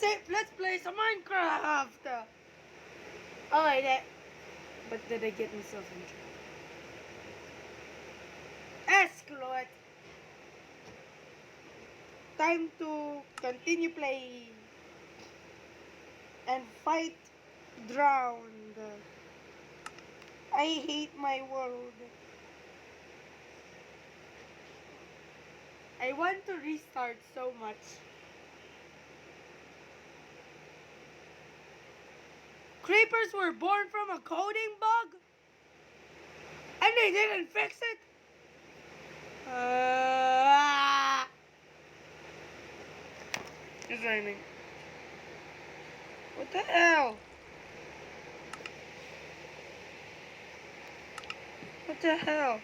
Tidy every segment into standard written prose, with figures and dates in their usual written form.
Let's play some Minecraft. Oh wait, but did I get myself in trouble? Escalate. Time to continue playing and fight drowned. I hate my world. I want to restart so much. Creepers were born from a coding bug? And they didn't fix it? It's raining. What the hell? What the hell?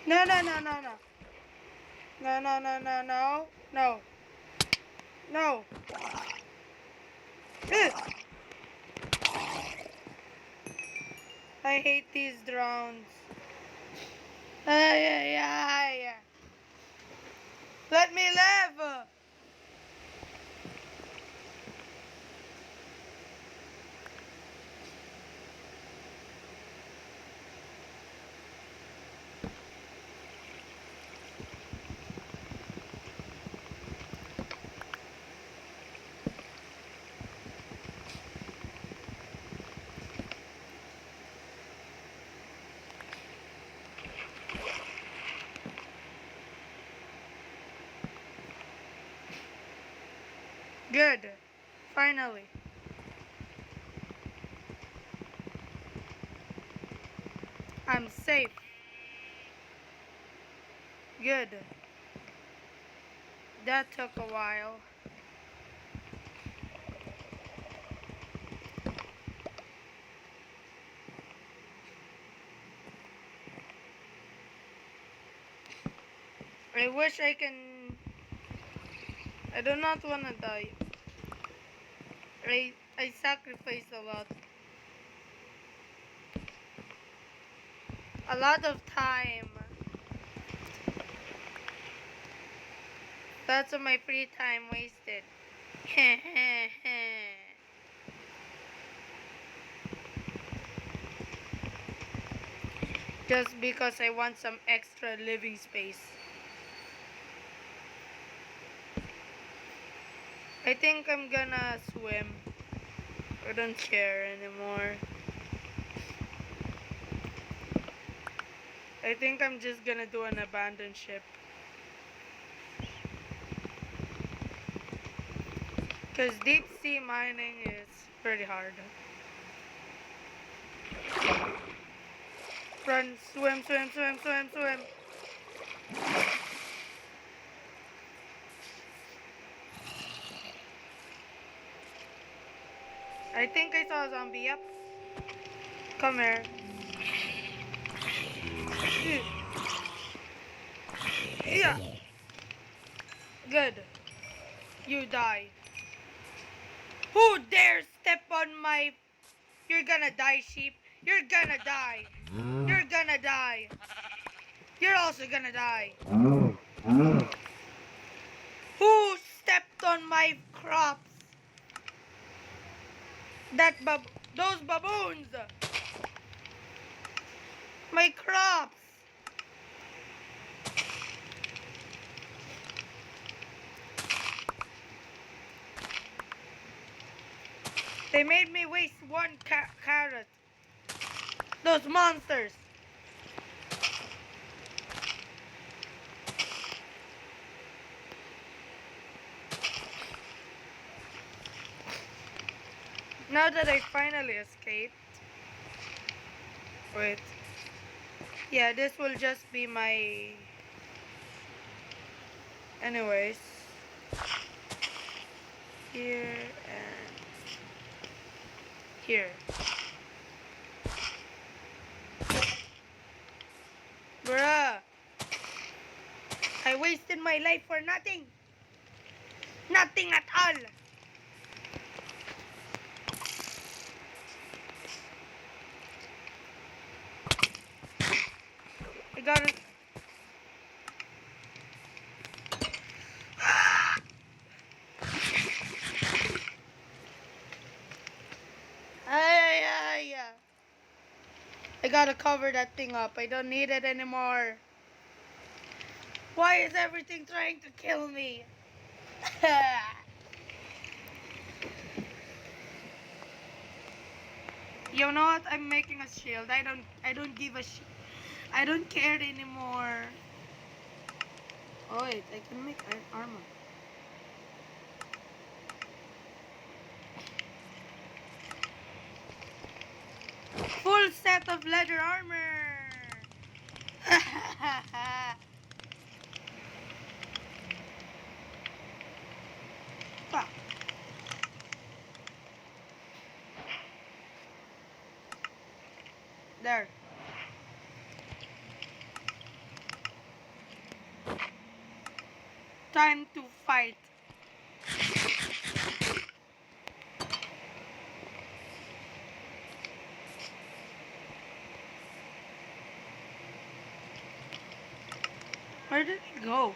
No, no, no, no, no. No, no, no, no, no. No. No. Ugh. I hate these drones. Ay, ay, ay. Let me live. Good. Finally. I'm safe. Good. That took a while. I wish I can... I do not want to die. I sacrificed a lot. A lot of time. Lots of my free time wasted. Just because I want some extra living space. I think I'm gonna swim. I don't care anymore. I think I'm just gonna do an abandoned ship. Because deep sea mining is pretty hard. Run, swim, swim, swim, swim, swim. I think I saw a zombie, yep. Come here. Yeah. Good. You die. Who dares step on my... You're gonna die, sheep. You're gonna die. You're gonna die. You're also gonna die. Who stepped on my crops? Those baboons! My crops! They made me waste one carrot. Those monsters! Now that I finally escaped. Wait. Yeah, this will just be my... Anyways. Here and... Here. Bruh! I wasted my life for nothing! Nothing at all! I got it. Ay, ay, ay. I gotta cover that thing up. I don't need it anymore. Why is everything trying to kill me? You know what? I'm making a shield. I don't give a shit. I don't care anymore. Oh wait, I can make armor. Full set of leather armor. Fuck. There. Time to fight. Where did it go?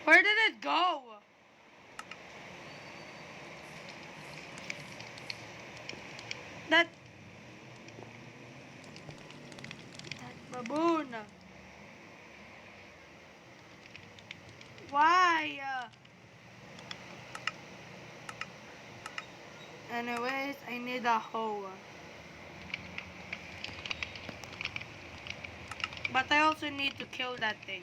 Where did it go? That baboon. Why? Anyways, I need a hoe. But I also need to kill that thing.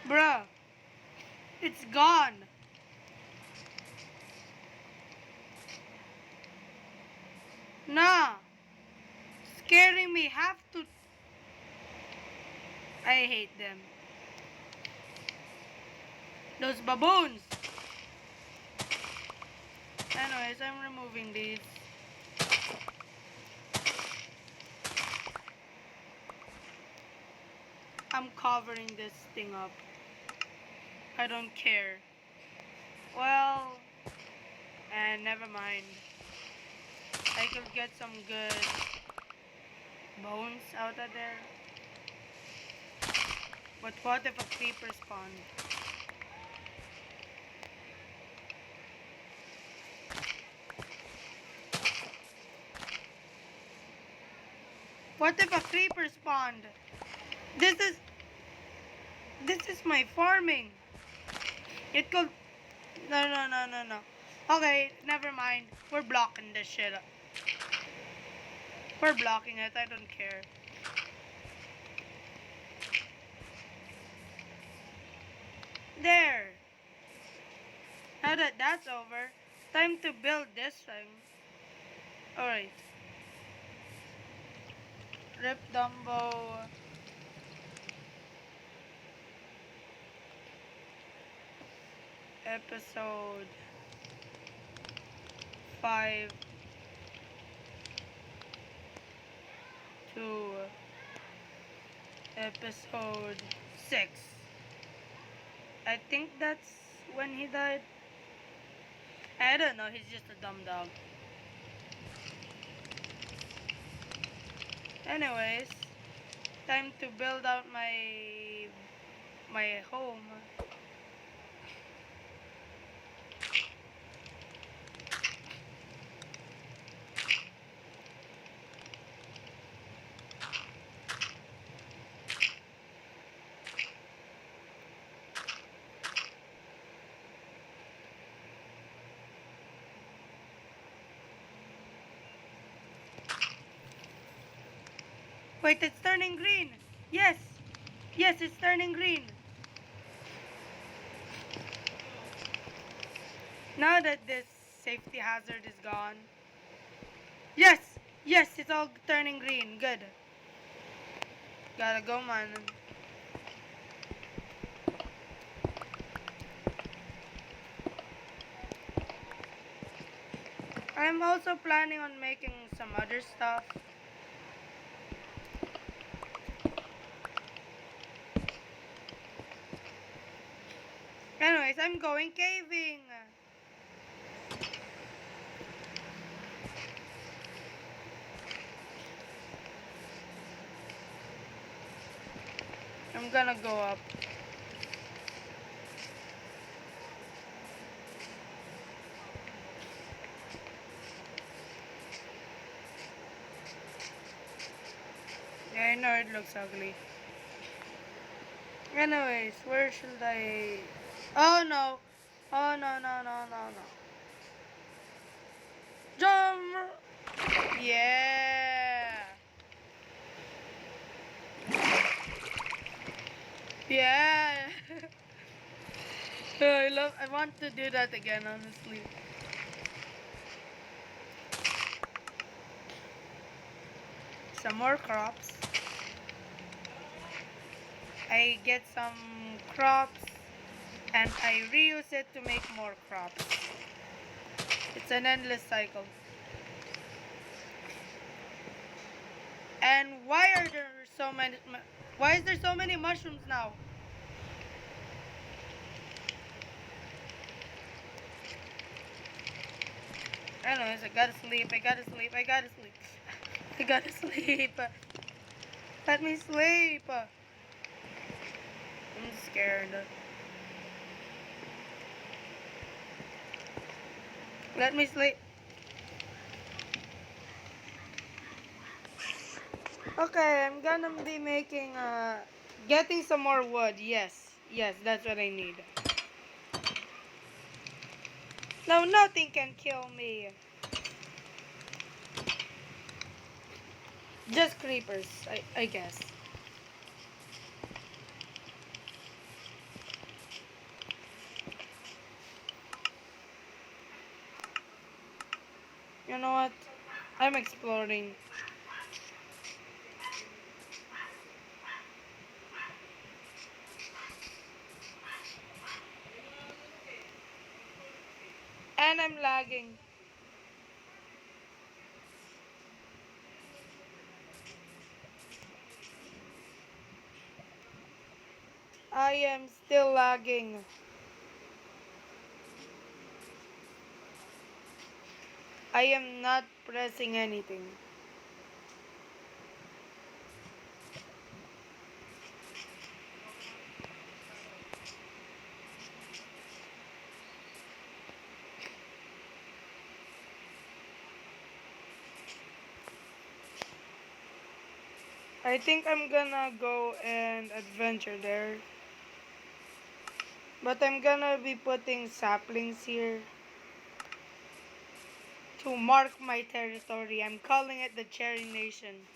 Bruh, it's gone. Nah, scaring me have to. I hate them. Those baboons. Anyways, I'm removing these. I'm covering this thing up. I don't care. Well, and never mind. I could get some good bones out of there. But what if a creeper spawned? What if a creeper spawned? This is my farming. It could. No. Okay, never mind. We're blocking this shit up. We're blocking it. I don't care. There. Now that that's over, time to build this thing. Alright. Rip Dumbo. Episode 5. to episode 6. I think that's when he died. I don't know, he's just a dumb dog. Anyways, time to build out my home. Wait, it's turning green. Yes. Yes, it's turning green. Now that this safety hazard is gone. Yes. Yes, it's all turning green. Good. Gotta go, man. I'm also planning on making some other stuff. Anyways, I'm going caving. I'm gonna go up. Yeah, I know it looks ugly. Anyways, where should I... Oh no. Oh no, no, no, no, no. Jump! Yeah. Yeah. I want to do that again, honestly. Some more crops. I get some crops and I reuse it to make more crops. It's an endless cycle. And why are there so many... Why is there so many mushrooms now? Anyways, I gotta sleep. I gotta sleep. I gotta sleep. I gotta sleep. Let me sleep. I'm scared. Let me sleep. Okay, I'm gonna be making, getting some more wood. Yes. Yes, that's what I need. No, nothing can kill me. Just creepers, I guess. You know what? I'm exploring. And I'm lagging. I am still lagging. I am not pressing anything. I think I'm gonna go and adventure there. But I'm gonna be putting saplings here to mark my territory. I'm calling it the Cherry Nation.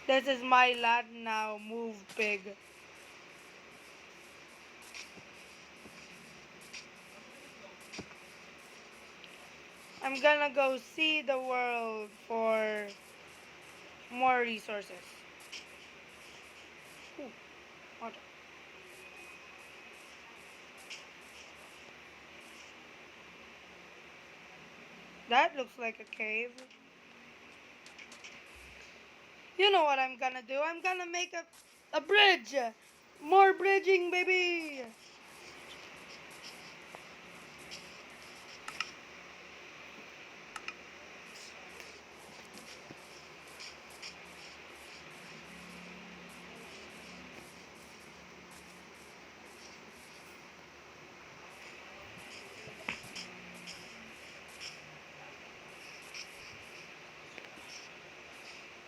This is my land now. Move, pig. I'm gonna go see the world for more resources. Ooh, water. That looks like a cave. You know what I'm gonna do? I'm gonna make a bridge. More bridging, baby.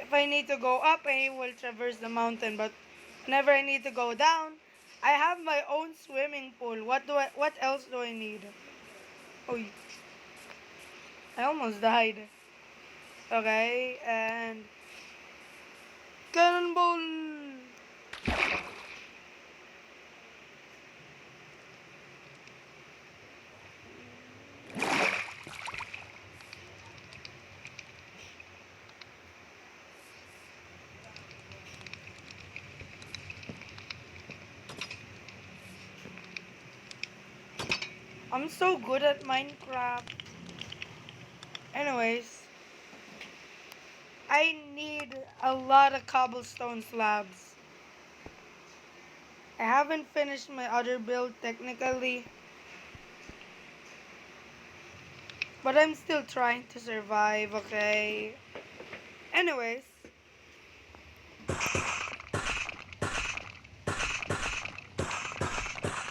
If I need to go up, I will traverse the mountain. But whenever I need to go down, I have my own swimming pool. What else do I need? Oh, I almost died. Okay, and cannonball. I'm so good at Minecraft. Anyways, I need a lot of cobblestone slabs. I haven't finished my other build technically, but I'm still trying to survive, okay? Anyways,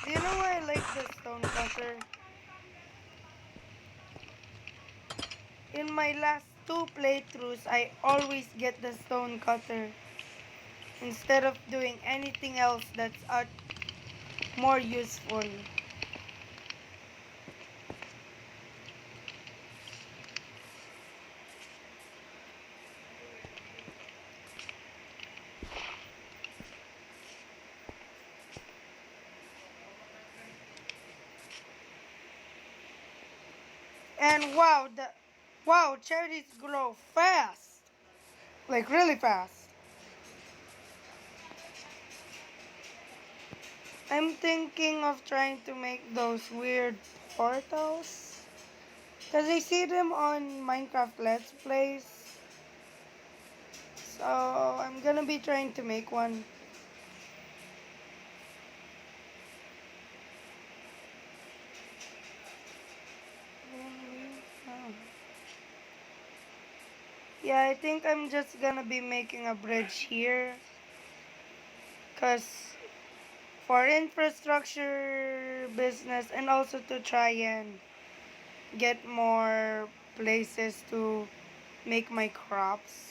do you know why I like the stone cutter? In my last two playthroughs, I always get the stone cutter instead of doing anything else that's more useful. And wow, cherries grow fast, like really fast. I'm thinking of trying to make those weird portals. Because I see them on Minecraft Let's Plays. So I'm gonna be trying to make one. Yeah, I think I'm just gonna be making a bridge here. Because for infrastructure business and also to try and get more places to make my crops.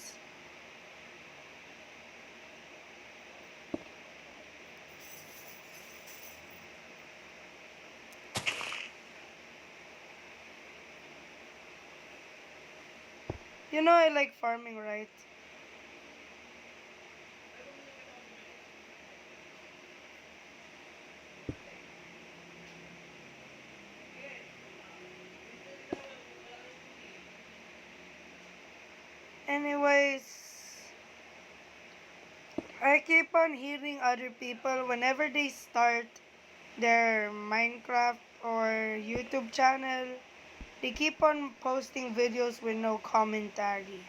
You know I like farming, right? Anyways, I keep on hearing other people whenever they start their Minecraft or YouTube channel, they keep on posting videos with no commentary.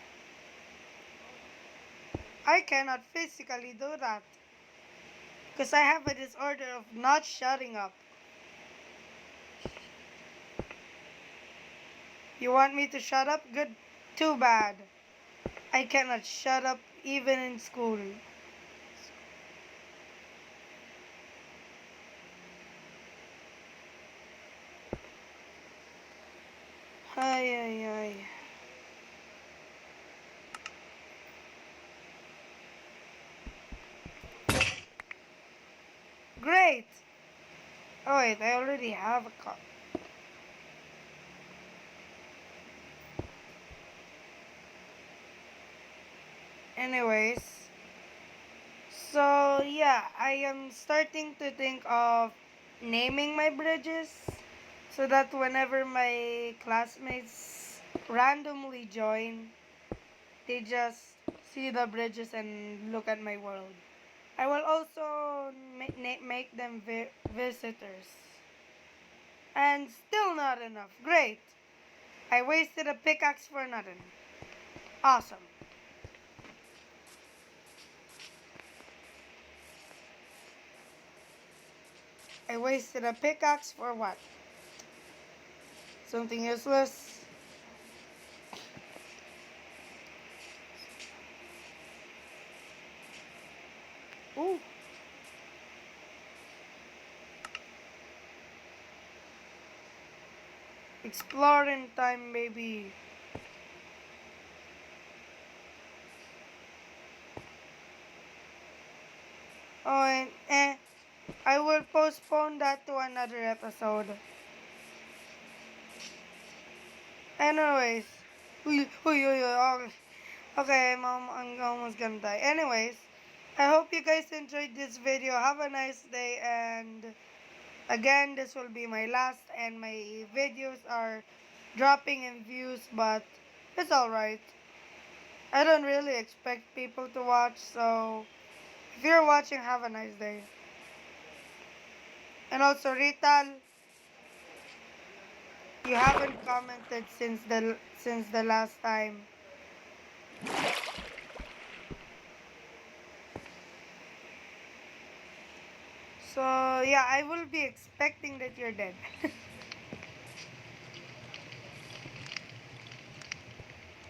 I cannot physically do that because I have a disorder of not shutting up. You want me to shut up? Good. Too bad. I cannot shut up even in school. Ay, ay, ay. Great! Oh wait, I already have a cup. Anyways, so yeah, I am starting to think of naming my bridges so that whenever my classmates randomly join, they just see the bridges and look at my world. I will also make them visitors. And still not enough. Great. I wasted a pickaxe for nothing. Awesome. I wasted a pickaxe for what? Something useless. Ooh. Exploring time, maybe. Oh, and I will postpone that to another episode. Anyways, okay, I'm almost gonna die. Anyways, I hope you guys enjoyed this video. Have a nice day, and again, this will be my last, and my videos are dropping in views, but it's alright. I don't really expect people to watch, so if you're watching, have a nice day. And also, Rital, you haven't commented since the last time. So yeah, I will be expecting that you're dead.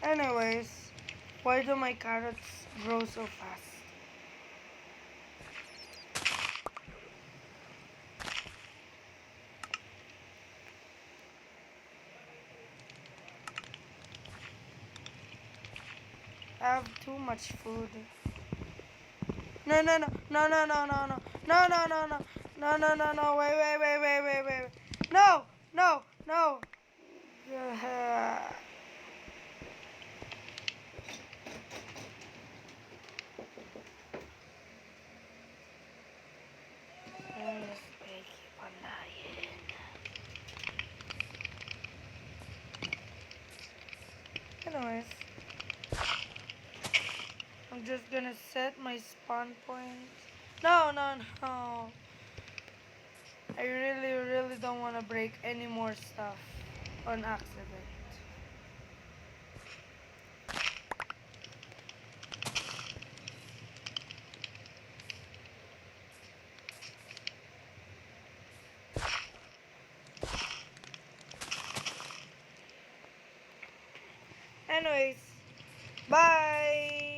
Anyways, why do my carrots grow so fast? I have too much food. No, no, no, no, no, no, no, no, no, no, no, no, no, no, no, no, wait. No, no, no. Keep on dying. Anyways, I'm just gonna set my spawn point. No, no, no. I really don't want to break any more stuff on accident. Anyways, bye!